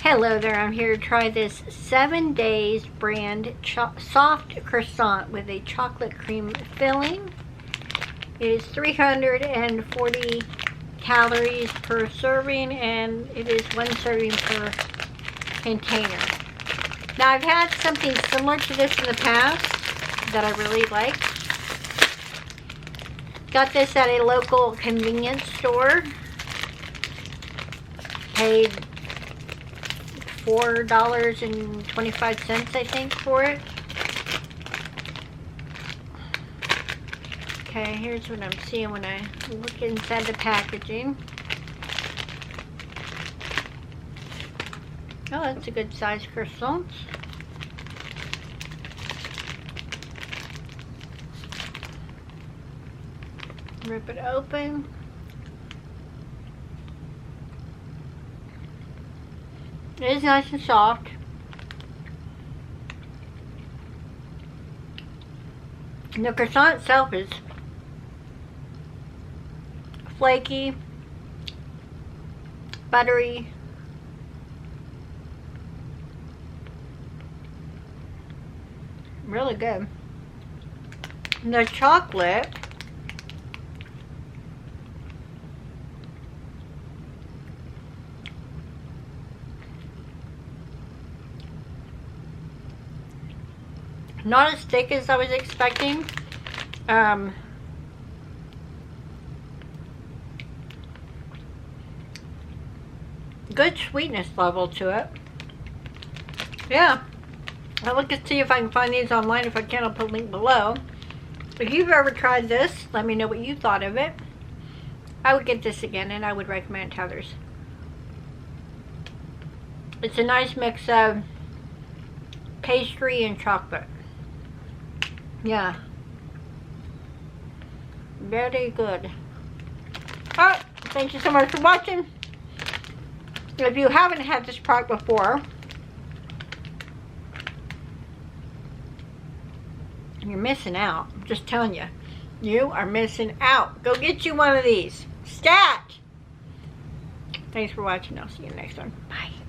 Hello there, I'm here to try this 7 Days brand soft croissant with a chocolate cream filling. It is 340 calories per serving and it is 1 serving per container. Now I've had something similar to this in the past that I really like. Got this at a local convenience store. Paid $4.25 I think for it. Okay, here's what I'm seeing when I look inside the packaging. Oh, that's a good size croissant. Rip it open. It is nice and soft. And the croissant itself is flaky, buttery, really good. And the chocolate not as thick as I was expecting. Good sweetness level to it. Yeah, I'll look and see if I can find these online. If I can, I'll put a link below. If you've ever tried this, let me know what you thought of it. I would get this again and I would recommend it to others. It's a nice mix of pastry and chocolate. Yeah, very good. Alright, thank you so much for watching. If you haven't had this product before, you're missing out. I'm just telling you, you are missing out. Go get you one of these. Stat! Thanks for watching. I'll see you next one. Bye.